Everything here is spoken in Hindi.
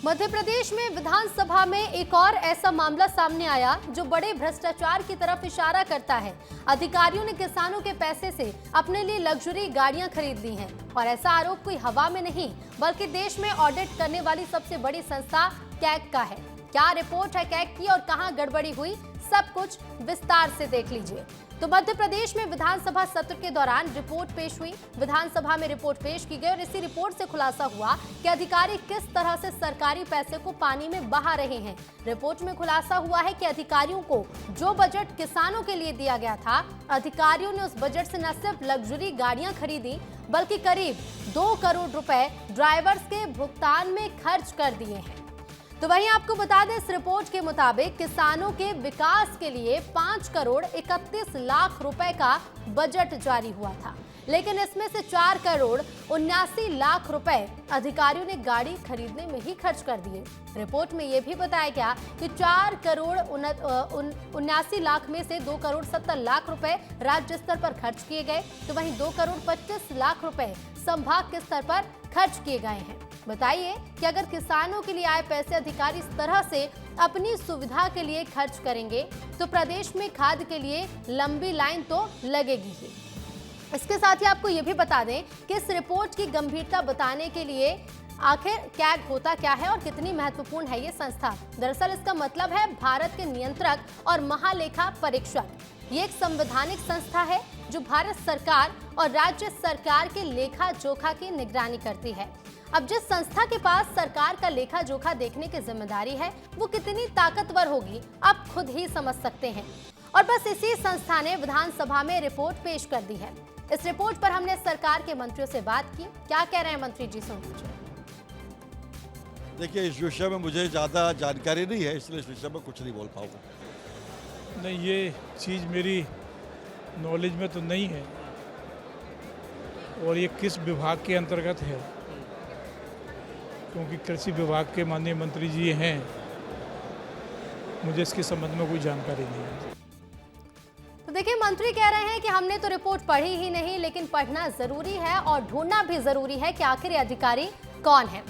मध्य प्रदेश में विधानसभा में एक और ऐसा मामला सामने आया जो बड़े भ्रष्टाचार की तरफ इशारा करता है। अधिकारियों ने किसानों के पैसे से अपने लिए लग्जरी गाड़ियां खरीद ली हैं और ऐसा आरोप कोई हवा में नहीं बल्कि देश में ऑडिट करने वाली सबसे बड़ी संस्था कैग का है। क्या रिपोर्ट है कैग की और कहां गड़बड़ी हुई, सब कुछ विस्तार से देख लीजिए। तो मध्य प्रदेश में विधानसभा सत्र के दौरान रिपोर्ट पेश हुई। विधानसभा में रिपोर्ट पेश की गई और इसी रिपोर्ट से खुलासा हुआ कि अधिकारी किस तरह से सरकारी पैसे को पानी में बहा रहे हैं। रिपोर्ट में खुलासा हुआ है कि अधिकारियों को जो बजट किसानों के लिए दिया गया था, अधिकारियों ने उस बजट से न सिर्फ लग्जरी गाड़ियां खरीदी बल्कि करीब 2 करोड़ रुपए ड्राइवर्स के भुगतान में खर्च कर दिए हैं। तो वहीं आपको बता दें, इस रिपोर्ट के मुताबिक किसानों के विकास के लिए 5 करोड़ 31 लाख रुपए का बजट जारी हुआ था, लेकिन इसमें से 4 करोड़ 79 लाख रुपए अधिकारियों ने गाड़ी खरीदने में ही खर्च कर दिए। रिपोर्ट में यह भी बताया गया कि 4 करोड़ 79 लाख में से 2 करोड़ 70 लाख रुपए राज्य स्तर पर खर्च किए गए, तो वहीं 2 करोड़ 25 लाख रुपए संभाग के स्तर पर खर्च किए गए हैं। बताइए कि अगर किसानों के लिए आए पैसे अधिकारी इस तरह से अपनी सुविधा के लिए खर्च करेंगे तो प्रदेश में खाद के लिए लंबी लाइन तो लगेगी ही। इसके साथ ही आपको ये भी बता दें कि इस रिपोर्ट की गंभीरता बताने के लिए आखिर कैग होता क्या है और कितनी महत्वपूर्ण है ये संस्था। दरअसल इसका मतलब है भारत के नियंत्रक और महालेखा परीक्षक। ये एक संवैधानिक संस्था है जो भारत सरकार और राज्य सरकार के लेखा जोखा की निगरानी करती है। अब जिस संस्था के पास सरकार का लेखा जोखा देखने की जिम्मेदारी है, वो कितनी ताकतवर होगी आप खुद ही समझ सकते हैं। और बस इसी संस्था ने विधानसभा में रिपोर्ट पेश कर दी है। इस रिपोर्ट पर हमने सरकार के मंत्रियों से बात की। क्या कह रहे हैं मंत्री जी, सुन लीजिए। देखिए, इस विषय में मुझे ज़्यादा जानकारी नहीं है, इसलिए इस विषय में कुछ नहीं बोल पाऊंगा। नहीं, ये चीज़ मेरी नॉलेज में तो नहीं है और ये किस विभाग के अंतर्गत है, क्योंकि कृषि विभाग के माननीय मंत्री जी हैं, मुझे इसके संबंध में कोई जानकारी नहीं है। तो देखिए, मंत्री कह रहे हैं कि हमने तो रिपोर्ट पढ़ी ही नहीं, लेकिन पढ़ना जरूरी है और ढूंढना भी जरूरी है कि आखिर ये अधिकारी कौन है।